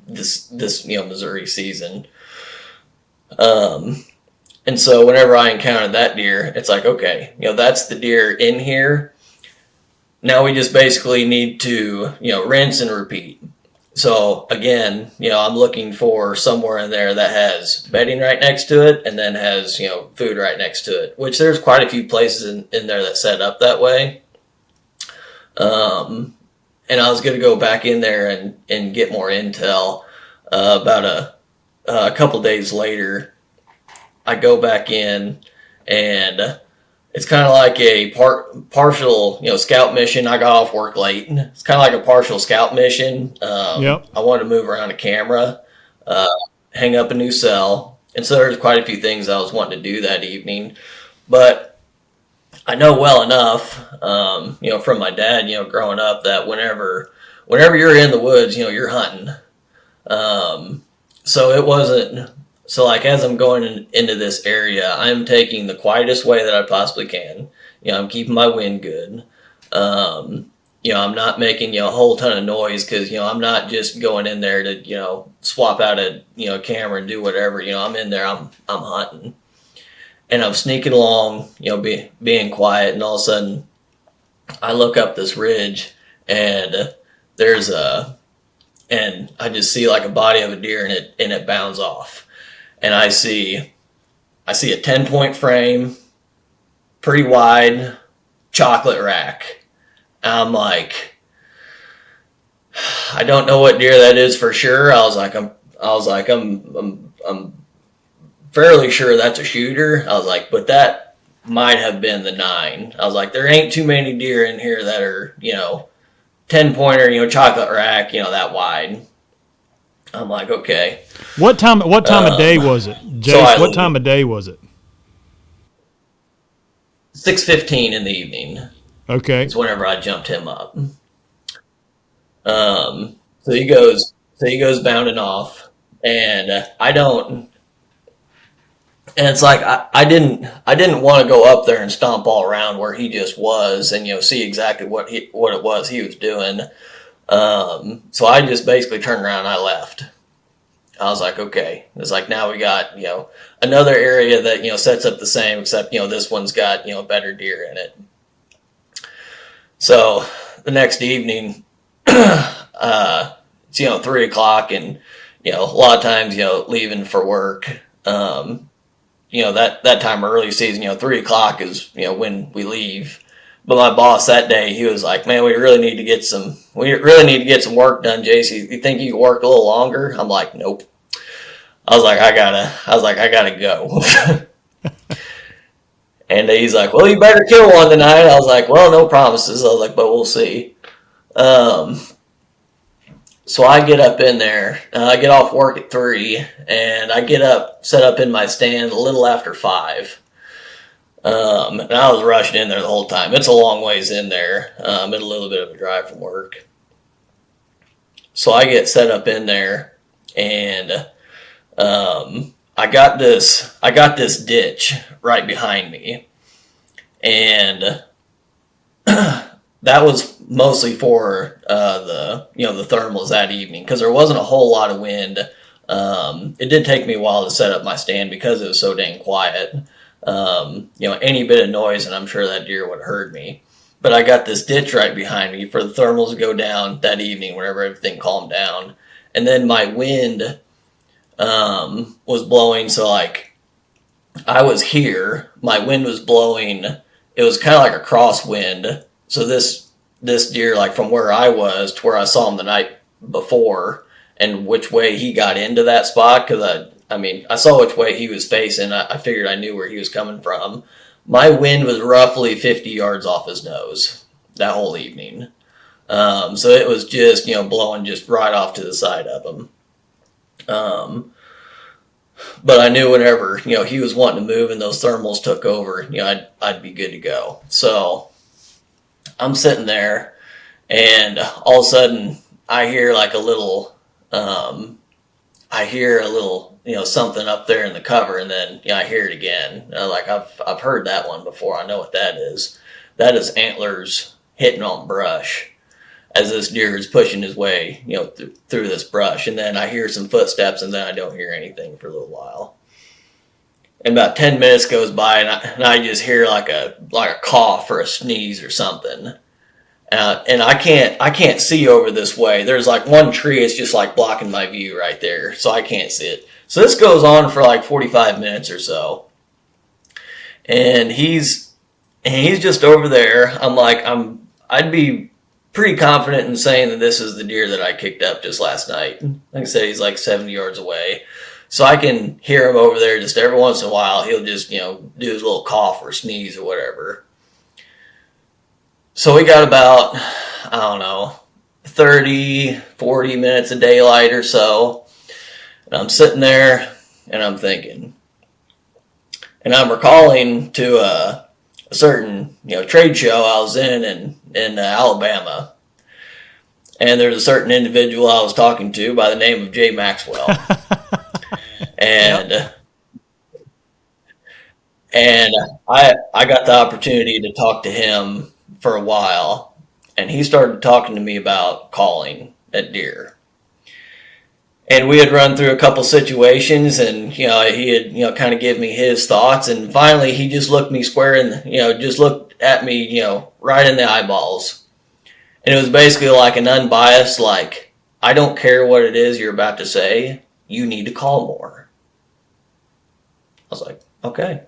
this Missouri season. And so whenever I encountered that deer, it's like, okay, that's the deer in here. Now we just basically need to rinse and repeat. So again, I'm looking for somewhere in there that has bedding right next to it, and then has food right next to it, which there's quite a few places in there that set up that way. And I was going to go back in there and get more intel. About a couple days later, I go back in, and it's kind of like a partial, scout mission. I got off work late. It's kind of like a partial scout mission. Yep. I wanted to move around a camera, hang up a new cell. And so there's quite a few things I was wanting to do that evening. But I know well enough, from my dad, growing up, that whenever you're in the woods, you're hunting. So it wasn't, so like as I'm going into this area, I'm taking the quietest way that I possibly can. I'm keeping my wind good. I'm not making, a whole ton of noise, because, I'm not just going in there to, swap out a, camera and do whatever. I'm in there, I'm hunting. And I'm sneaking along, being quiet, and all of a sudden I look up this ridge, and and I just see like a body of a deer, and it bounds off. And I see a 10-point frame, pretty wide, chocolate rack. And I'm like, I don't know what deer that is for sure. I was like, I'm fairly sure that's a shooter. I was like, but that might have been the 9. I was like, there ain't too many deer in here that are, 10-pointer, chocolate rack, that wide. I'm like, okay. What time of day was it, Jace? What time of day was it? 6:15 in the evening. Okay. It's whenever I jumped him up. So he goes bounding off, and I don't. And it's like I didn't want to go up there and stomp all around where he just was, and see exactly what it was he was doing. So I just basically turned around and I left. I was like, okay. It's like, now we got another area that sets up the same, except this one's got better deer in it. So the next evening, it's 3:00, and a lot of times leaving for work. That time early season, 3:00 is, when we leave. But my boss that day, he was like, man, we really need to get some work done, Jace. You think you can work a little longer? I'm like, nope. I was like, I gotta go. And he's like, well, you better kill one tonight. I was like, well, no promises. I was like, but we'll see. So I get up in there, I get off work at 3, and I set up in my stand a little after 5. And I was rushing in there the whole time. It's a long ways in there, and a little bit of a drive from work. So I get set up in there, and I got this ditch right behind me, and that was mostly for the thermals that evening, because there wasn't a whole lot of wind. It did take me a while to set up my stand because it was so dang quiet. Any bit of noise, and I'm sure that deer would have heard me. But I got this ditch right behind me for the thermals to go down that evening whenever everything calmed down. And then my wind was blowing, so like I was here, my wind was blowing. It was kind of like a crosswind. So this deer, like from where I was to where I saw him the night before, and which way he got into that spot, because I mean, I saw which way he was facing. I figured I knew where he was coming from. My wind was roughly 50 yards off his nose that whole evening. So it was just, blowing just right off to the side of him. But I knew whenever, he was wanting to move and those thermals took over, I'd be good to go. So I'm sitting there and all of a sudden I hear like a little, something up there in the cover, and then I hear it again. Like I've heard that one before. I know what that is. That is antlers hitting on brush as this deer is pushing his way, through this brush. And then I hear some footsteps, and then I don't hear anything for a little while. And about 10 minutes goes by, and I just hear like a cough or a sneeze or something. And I can't see over this way. There's like one tree, it's just like blocking my view right there, so I can't see it. So this goes on for like 45 minutes or so. And he's just over there. I'd be pretty confident in saying that this is the deer that I kicked up just last night. Like I said, he's like 70 yards away. So I can hear him over there just every once in a while. He'll just, do his little cough or sneeze or whatever. So we got about, 30, 40 minutes of daylight or so. And I'm sitting there and I'm thinking. And I'm recalling to a certain, trade show I was in Alabama. And there's a certain individual I was talking to by the name of Jay Maxwell. And I got the opportunity to talk to him for a while, and he started talking to me about calling at deer. And we had run through a couple situations, and he had kind of given me his thoughts, and finally he just looked me square in, just looked at me, right in the eyeballs. And it was basically like an unbiased, like, I don't care what it is you're about to say, you need to call more. I was like, okay,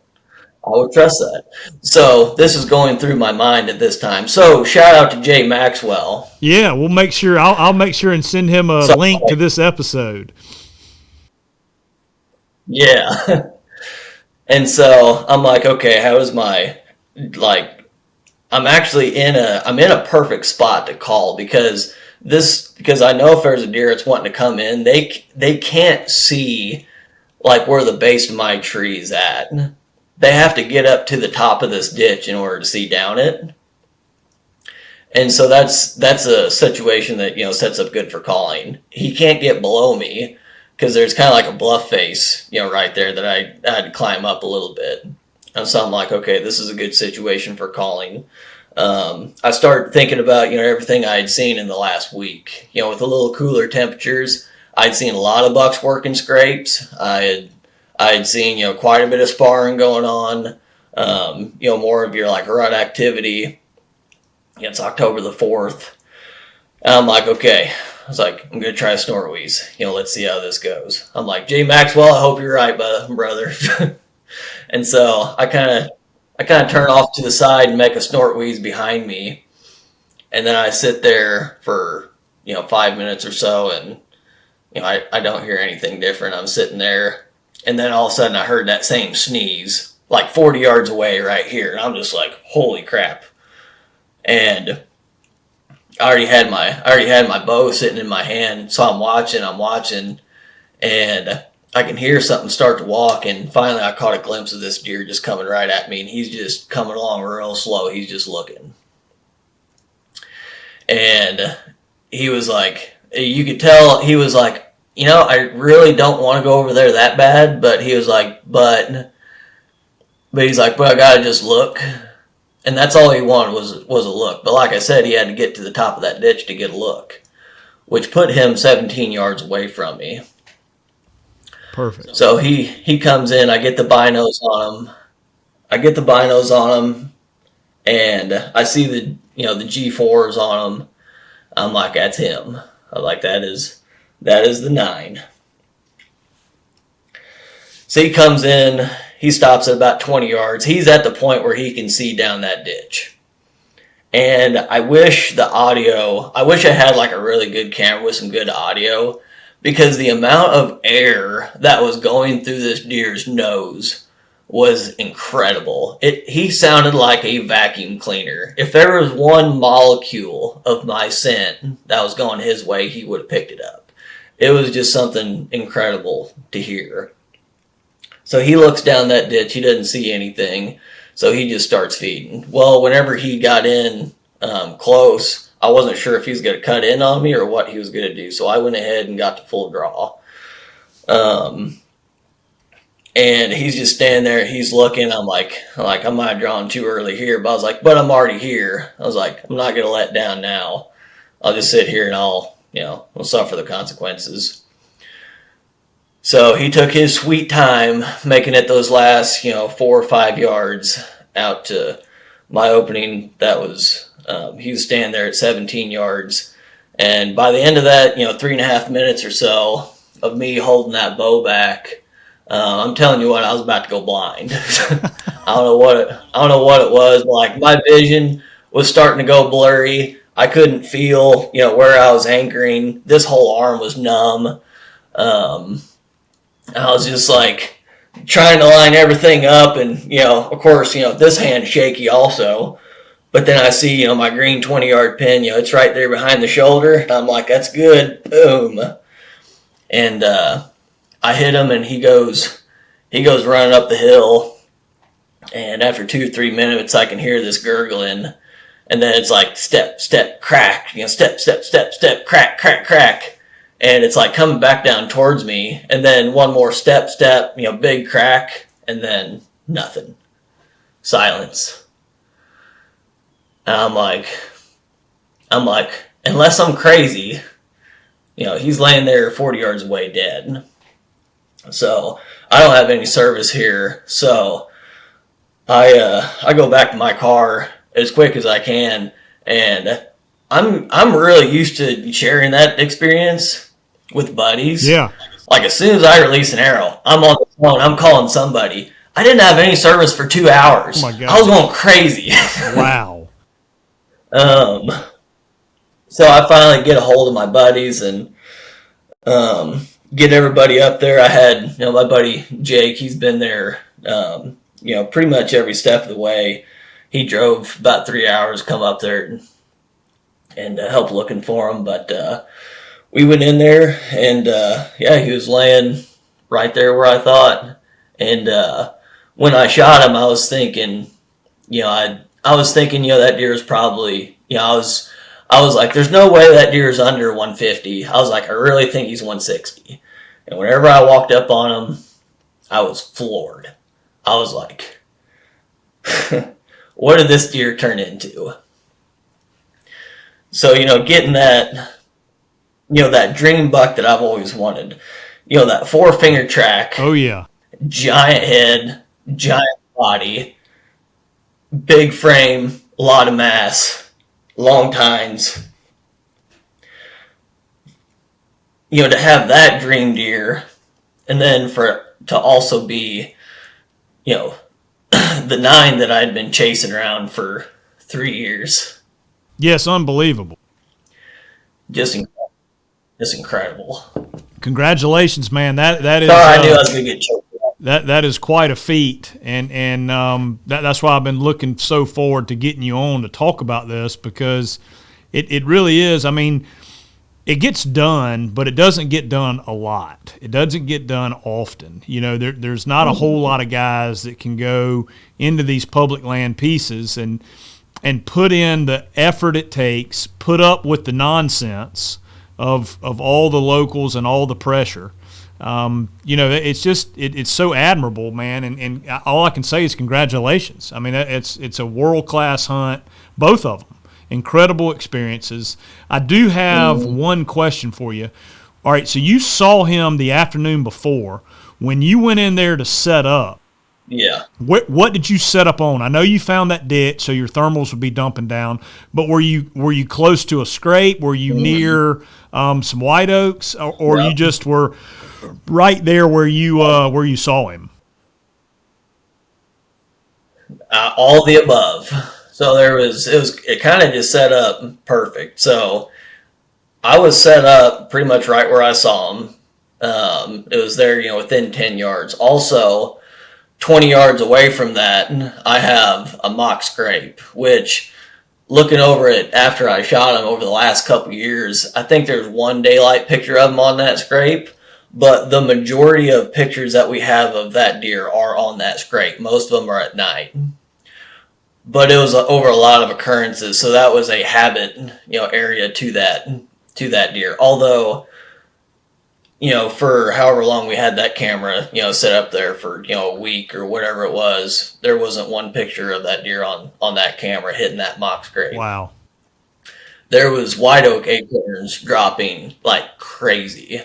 I would trust that. So this is going through my mind at this time. So shout out to Jay Maxwell. Yeah, we'll make sure. I'll make sure and send him a link to this episode. Yeah. And so I'm like, okay, how is my, I'm actually in a perfect spot to call because I know if there's a deer that's wanting to come in, they can't see like where the base of my tree is at. They have to get up to the top of this ditch in order to see down it. And so that's a situation that, sets up good for calling. He can't get below me because there's kind of like a bluff face, right there that I had to climb up a little bit. And so I'm like, okay, this is a good situation for calling. I started thinking about, everything I had seen in the last week, with a little cooler temperatures. I'd seen a lot of bucks working scrapes. I had seen, quite a bit of sparring going on, more of your like rut activity. It's October the 4th. And I'm like, okay. I was like, I'm going to try a snort wheeze. Let's see how this goes. I'm like, Jay Maxwell, I hope you're right, brother. And so I kind of turn off to the side and make a snort wheeze behind me. And then I sit there for, 5 minutes or so, and I don't hear anything different. I'm sitting there, and then all of a sudden I heard that same sneeze, like 40 yards away right here. And I'm just like, holy crap. And I already had my bow sitting in my hand, so I'm watching, and I can hear something start to walk, and finally I caught a glimpse of this deer just coming right at me, and he's just coming along real slow. He's just looking. And he was like, you could tell he was like, I really don't want to go over there that bad, but he was like, but he's like, but I gotta just look. And that's all he wanted was a look. But like I said, he had to get to the top of that ditch to get a look, which put him 17 yards away from me. Perfect. So he comes in, I get the binos on him. And I see the G4s on him. I'm like, that's him. I'm like, that is the 9. So he comes in, he stops at about 20 yards. He's at the point where he can see down that ditch. And I wish I had like a really good camera with some good audio, because the amount of air that was going through this deer's nose was incredible. He sounded like a vacuum cleaner. If there was one molecule of my scent that was going his way, he would have picked it up. It was just something incredible to hear. So he looks down that ditch. He doesn't see anything. So he just starts feeding. Well, whenever he got in close, I wasn't sure if he was going to cut in on me or what he was going to do. So I went ahead and got to full draw. And he's just standing there. He's looking. I'm like, I might have drawn too early here. But I was like, but I'm already here. I was like, I'm not going to let down now. I'll just sit here and we'll suffer the consequences. So he took his sweet time making it those last, 4 or 5 yards out to my opening. That was, he was standing there at 17 yards. And by the end of that, 3.5 minutes or so of me holding that bow back, I'm telling you what, I was about to go blind. I don't know what it was, but like my vision was starting to go blurry. I couldn't feel, where I was anchoring. This whole arm was numb. I was just like trying to line everything up, and of course, this hand's shaky also. But then I see, my green 20-yard pin, it's right there behind the shoulder, and I'm like, that's good. Boom. And I hit him, and he goes running up the hill. And after 2-3 minutes, I can hear this gurgling, and then it's like step, step, crack, step, step, step, step, crack, crack, crack. And it's like coming back down towards me, and then one more step, big crack, and then nothing. Silence. And I'm like, unless I'm crazy, he's laying there 40 yards away dead. So I don't have any service here. So I go back to my car as quick as I can, and I'm really used to sharing that experience with buddies. Yeah. Like as soon as I release an arrow, I'm on the phone, I'm calling somebody. I didn't have any service for 2 hours. Oh my God. I was going crazy. Wow. So I finally get a hold of my buddies and get everybody up there. I had, my buddy Jake, he's been there, pretty much every step of the way. He drove about 3 hours, come up there and help looking for him. But we went in there, and he was laying right there where I thought. And when I shot him, I was thinking, I was thinking, that deer is probably, I was like, there's no way that deer is under 150. I was like, I really think he's 160. And whenever I walked up on him, I was floored. I was like, what did this deer turn into? So, getting that, that dream buck that I've always wanted, that 4-finger track. Oh, yeah. Giant head, giant body, big frame, a lot of mass, long tines. To have that dream deer, and then for it to also be, the 9 that I'd been chasing around for 3 years. Yes, unbelievable. Just incredible. Congratulations, man. That is. Sorry, I knew I was going to get choked up. That is quite a feat, and that's why I've been looking so forward to getting you on to talk about this, because it really is. I mean, it gets done, but it doesn't get done a lot. It doesn't get done often. There's not a whole lot of guys that can go into these public land pieces and put in the effort it takes, put up with the nonsense of all the locals and all the pressure. It's so admirable, man. And all I can say is congratulations. I mean, it's a world-class hunt, both of them. Incredible experiences. I do have one question for you. All right, so you saw him the afternoon before. When you went in there to set up, yeah, what did you set up on? I know you found that ditch, so your thermals would be dumping down. But were you close to a scrape? Were you near some white oaks, or you just were right there where you saw him? All the above. So it kind of just set up perfect. So I was set up pretty much right where I saw him. It was there, within 10 yards. Also, 20 yards away from that, I have a mock scrape, which, looking over it after I shot him over the last couple years, I think there's one daylight picture of him on that scrape, but the majority of pictures that we have of that deer are on that scrape. Most of them are at night. But it was over a lot of occurrences, so that was a habit, area to that deer. Although, for however long we had that camera, set up there for, a week or whatever it was, there wasn't one picture of that deer on that camera hitting that mock scrape. Wow. There was white oak acorns dropping like crazy,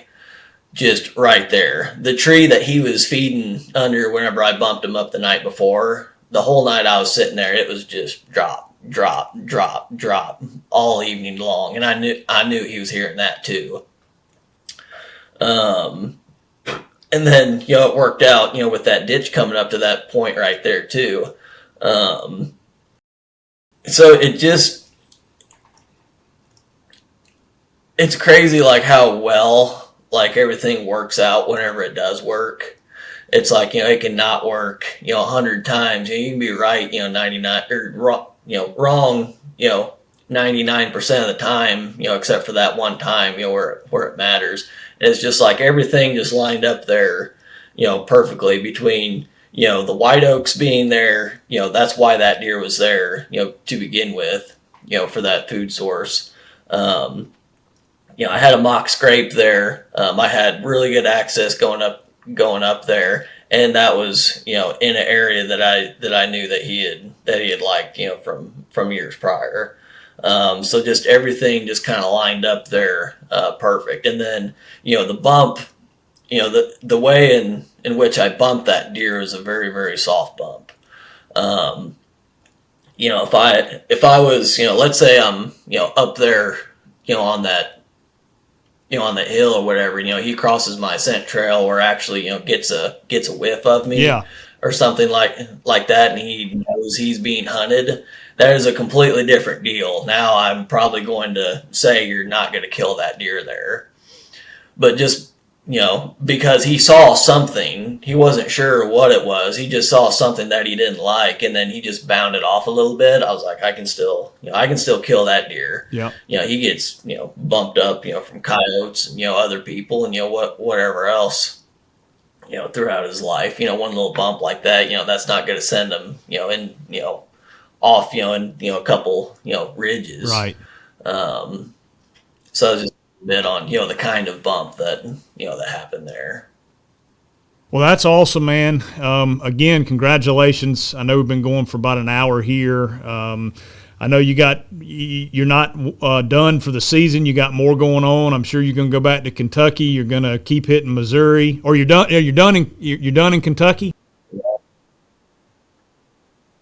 just right there. The tree that he was feeding under whenever I bumped him up the night before, the whole night I was sitting there, it was just drop, drop, drop, drop all evening long. And I knew he was hearing that too. And then, it worked out, with that ditch coming up to that point right there too. So it's crazy like how well, like everything works out whenever it does work. It's like, it can not work, 100 times. You can be right, 99 or wrong, 99% of the time, except for that one time, where it matters. And it's just like everything just lined up there, perfectly between, the white oaks being there, that's why that deer was there, to begin with, for that food source. I had a mock scrape there. I had really good access going up there, and that was in an area that I knew that he had liked from years prior. So just everything just kind of lined up there perfect. And then the bump, the way in which I bumped that deer is a very, very soft bump. If I was let's say I'm up there on that on the hill or whatever, he crosses my scent trail or actually, gets a whiff of me, yeah, or something like that, and he knows he's being hunted, that is a completely different deal. Now I'm probably going to say you're not going to kill that deer there. But just, because he saw something, he wasn't sure what it was. He just saw something that he didn't like, and then he just bounded off a little bit. I was like, I can still kill that deer. Yeah. He gets, bumped up, from coyotes and, other people and, whatever else, throughout his life. One little bump like that, that's not going to send him, off, in, a couple, ridges. Right. So it's just a bit on, the kind of bump that, that happened there. Well, that's awesome, man. Again, congratulations. I know we've been going for about an hour here. I know you're not done for the season. You got more going on. I'm sure you're going to go back to Kentucky. You're going to keep hitting Missouri, or you're done in Kentucky.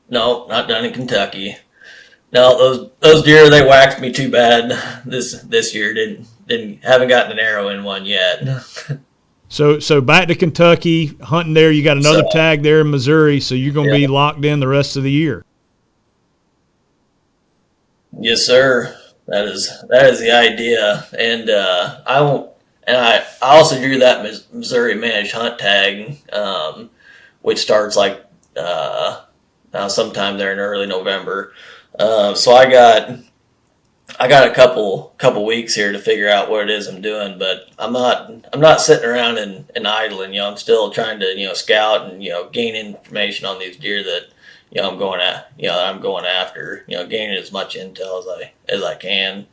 No, not done in Kentucky. No, those deer, they waxed me too bad this year. Haven't gotten an arrow in one yet. So back to Kentucky, hunting there. You got another tag there in Missouri, so you're going to be locked in the rest of the year. Yes, sir. That is the idea, and I also drew that Missouri managed hunt tag, which starts like sometime there in early November. So I got a couple weeks here to figure out what it is I'm doing, but I'm not sitting around and idling. I'm still trying to scout and gain information on these deer that I'm going after. Gaining as much intel as I can.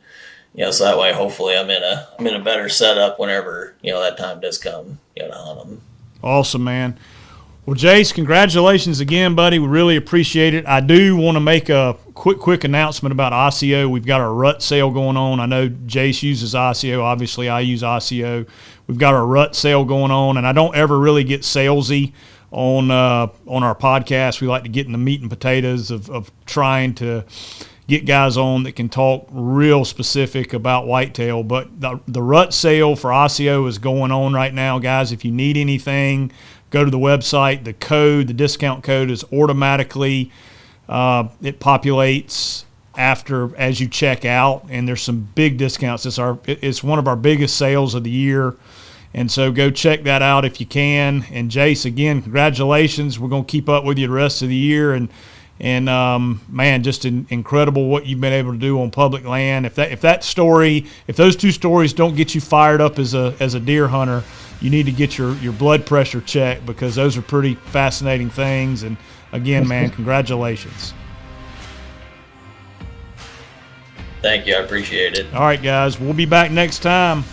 So that way, hopefully, I'm in a better setup whenever that time does come. To hunt them. Awesome, man. Well, Jace, congratulations again, buddy. We really appreciate it. I do want to make a quick announcement about ICO. We've got our rut sale going on. I know Jace uses ICO. Obviously, I use ICO. We've got our rut sale going on, and I don't ever really get salesy on our podcast. We like to get in the meat and potatoes of trying to get guys on that can talk real specific about whitetail. But the rut sale for ICO is going on right now, guys. If you need anything, go to the website. The discount code is automatically, it populates as you check out, and there's some big discounts. It's one of our biggest sales of the year, and so go check that out if you can. And Jace, again, congratulations. We're going to keep up with you the rest of the year, and man, just incredible what you've been able to do on public land. If those two stories don't get you fired up as a deer hunter, you need to get your blood pressure checked, because those are pretty fascinating things. And again, man, congratulations. Thank you. I appreciate it. All right, guys, we'll be back next time.